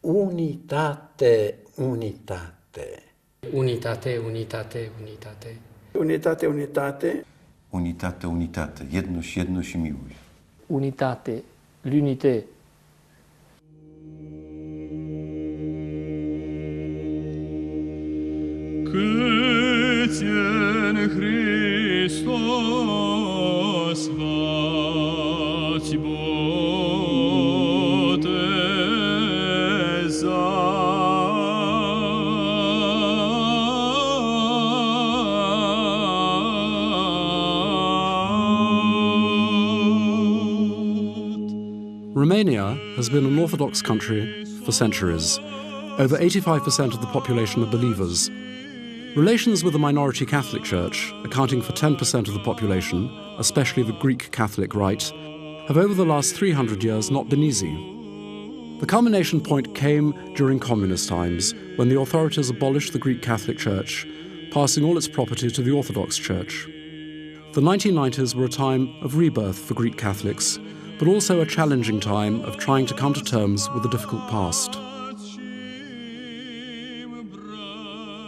Unitate, unitate. Unitate, unitate, unitate. Unitate, unitate. Unitate, unitate. Jedność, jedność i miłość. Unitate, l'unité. Câți în Hristos v-ați Romania has been an Orthodox country for centuries. Over 85% of the population are believers. Relations with the minority Catholic Church, accounting for 10% of the population, especially the Greek Catholic Rite, have over the last 300 years not been easy. The culmination point came during communist times, when the authorities abolished the Greek Catholic Church, passing all its property to the Orthodox Church. The 1990s were a time of rebirth for Greek Catholics, but also a challenging time of trying to come to terms with the difficult past.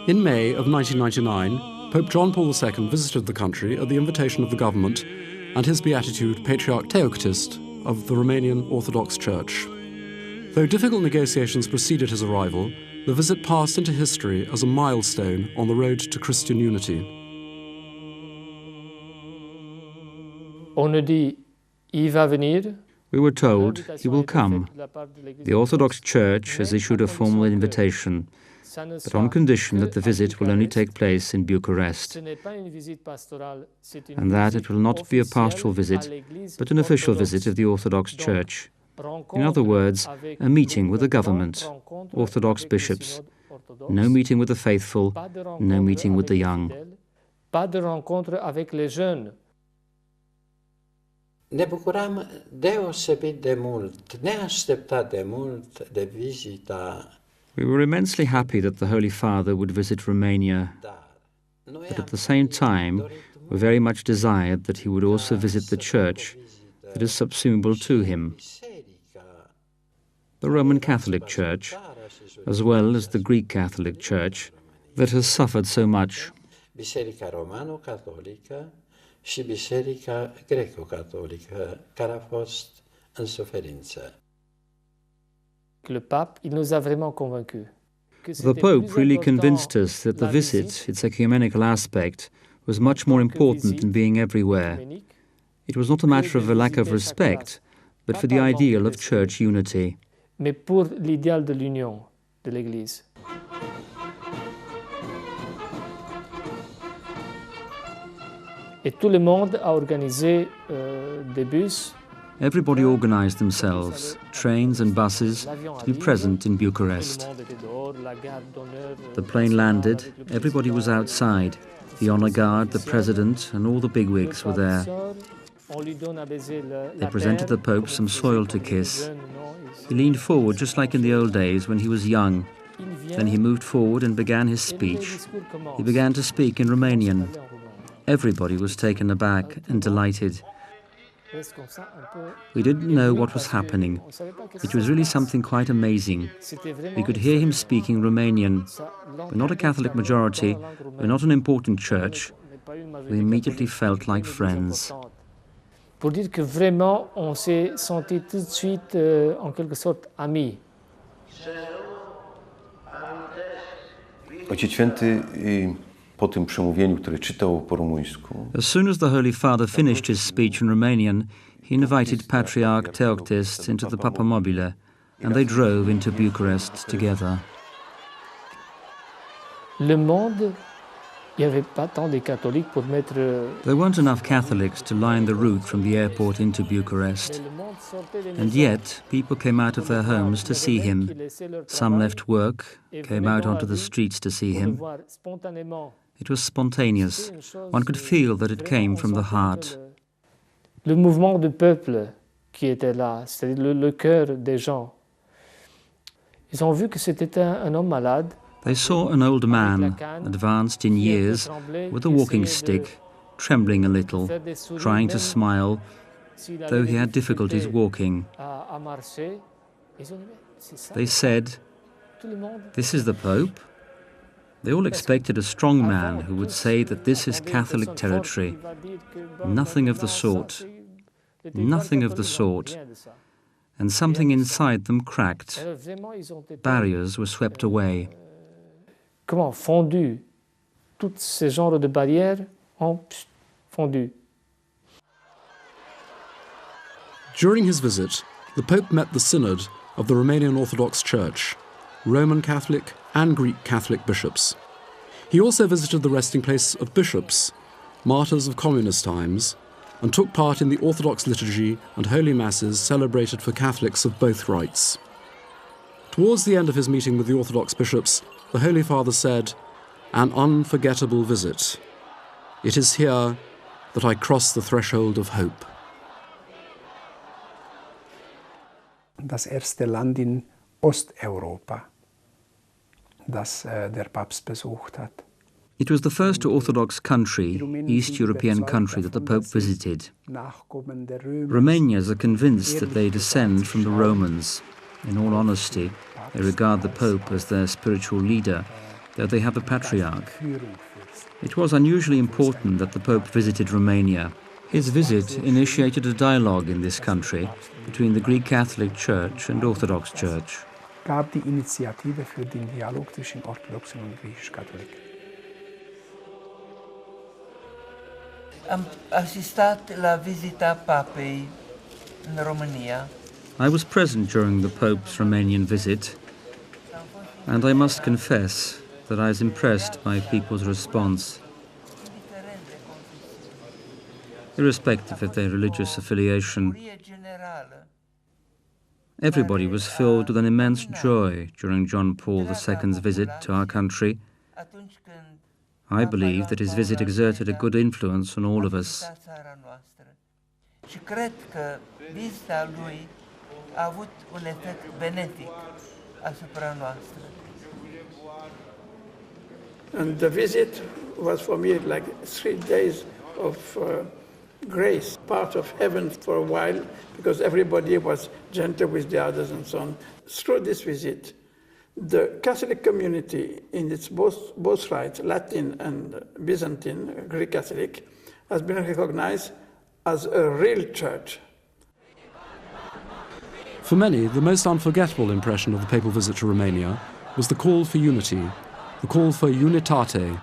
In May of 1999, Pope John Paul II visited the country at the invitation of the government and His Beatitude Patriarch Teoctyst of the Romanian Orthodox Church. Though difficult negotiations preceded his arrival, the visit passed into history as a milestone on the road to Christian unity. On nous dit, il va venir. We were told he will come. The Orthodox Church has issued a formal invitation, but on condition that the visit will only take place in Bucharest, and that it will not be a pastoral visit, but an official visit of the Orthodox Church. In other words, a meeting with the government, Orthodox bishops, no meeting with the faithful, no meeting with the young. Pas de rencontre avec les jeunes. Ne bucuram deosebit de mult, neașteptat de mult, de vizita. We were immensely happy that the Holy Father would visit Romania, but at the same time we very much desired that he would also visit the church that is subsumable to him, the Roman Catholic Church, as well as the Greek Catholic Church, that has suffered so much. Biserica Romano-Catolică și Biserica Greco-Catolică, care a fost în suferință. Le pape, il nous a vraiment convaincus. The Pope really convinced us that the visit, its ecumenical aspect, was much more important than being everywhere. It was not a matter of a lack of respect, but for the ideal of church unity. Mais pour l'idéal de l'union de l'Église. Et tout le monde a organisé des bus. Everybody organized themselves, trains and buses, to be present in Bucharest. The plane landed, everybody was outside. The honor guard, the president, and all the bigwigs were there. They presented the Pope some soil to kiss. He leaned forward just like in the old days when he was young. Then he moved forward and began his speech. He began to speak in Romanian. Everybody was taken aback and delighted. We didn't know what was happening. It was really something quite amazing. We could hear him speaking Romanian. We're not a Catholic majority, we're not an important church. We immediately felt like friends. Pour dire que vraiment, on s'est senti tout de suite, en quelque sorte, amis. Ojciec Święty po tym przemówieniu, które czytał po rumuńsku. As soon as the Holy Father finished his speech in Romanian, he invited Patriarch Teoctyst into the Papamobile, and they drove into Bucharest together. Le monde, il n'y avait pas tant de catholiques pour mettre. There weren't enough Catholics to line the route from the airport into Bucharest. And yet, people came out of their homes to see him. Some left work, came out onto the streets to see him. It was spontaneous. One could feel that it came from the heart. Le mouvement du peuple qui était là, c'est-à-dire le cœur des gens. Ils ont vu que c'était un homme malade. They saw an old man, advanced in years, with a walking stick, trembling a little, trying to smile, though he had difficulties walking. They said, "This is the Pope." They all expected a strong man who would say that this is Catholic territory. Nothing of the sort. Nothing of the sort. And something inside them cracked. Barriers were swept away. Comment fondu? Tous ces genres de barrières ont fondu. During his visit, the Pope met the Synod of the Romanian Orthodox Church, Roman Catholic and Greek Catholic bishops. He also visited the resting place of bishops, martyrs of communist times, and took part in the Orthodox liturgy and holy masses celebrated for Catholics of both rites. Towards the end of his meeting with the Orthodox bishops, the Holy Father said, "An unforgettable visit. It is here that I cross the threshold of hope." Das erste Land in Osteuropa, das der Papst besucht hat. It was the first Orthodox country, East European country, that the Pope visited. Romanians are convinced that they descend from the Romans. In all honesty, they regard the Pope as their spiritual leader, though they have a patriarch. It was unusually important that the Pope visited Romania. His visit initiated a dialogue in this country between the Greek Catholic Church and Orthodox Church. Gab die Initiative für den Dialog zwischen orthodoxen und griechisch-katholiken. Assistat la visita papei in Romania. I was present during the Pope's Romanian visit, and I must confess that I was impressed by people's response. Irrespective of their religious affiliation, everybody was filled with an immense joy during John Paul II's visit to our country. I believe that his visit exerted a good influence on all of us. And the visit was for me like 3 days of grace, part of heaven for a while, because everybody was gentle with the others and so on. Through this visit, the Catholic community in its both rites, Latin and Byzantine, Greek Catholic, has been recognized as a real church. For many, the most unforgettable impression of the papal visit to Romania was the call for unity, the call for Unitate,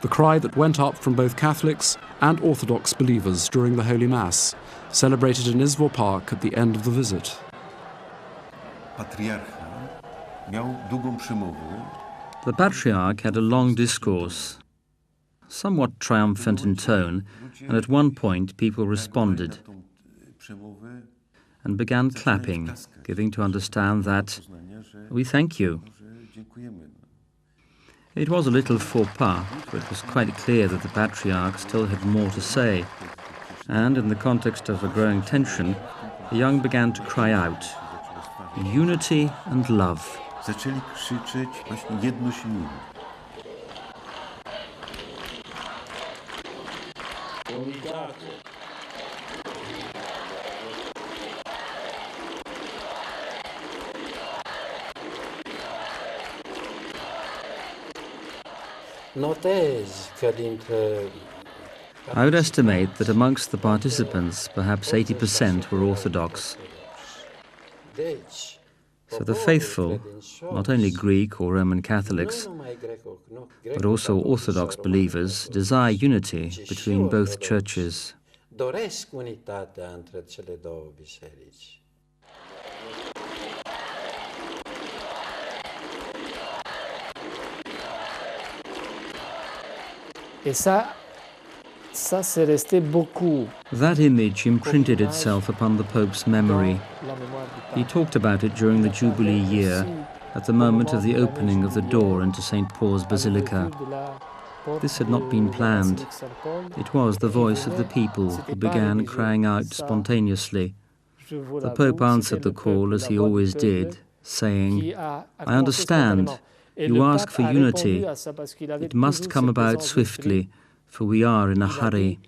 the cry that went up from both Catholics and Orthodox believers during the Holy Mass, celebrated in Izvor Park at the end of the visit. The Patriarch had a long discourse, somewhat triumphant in tone, and at one point people responded and began clapping, giving to understand that we thank you. It was a little faux pas, for it was quite clear that the Patriarch still had more to say, and in the context of a growing tension, the young began to cry out, "Unity and love." Zaczęli krzyczeć właśnie jedność i miłość. I would estimate that amongst the participants, perhaps 80% were Orthodox. So the faithful, not only Greek or Roman Catholics, but also Orthodox believers, desire unity between both churches. That image imprinted itself upon the Pope's memory. He talked about it during the Jubilee year, at the moment of the opening of the door into St. Paul's Basilica. This had not been planned. It was the voice of the people who began crying out spontaneously. The Pope answered the call as he always did, saying, "I understand. You ask for unity. It must come about swiftly, for we are in a hurry."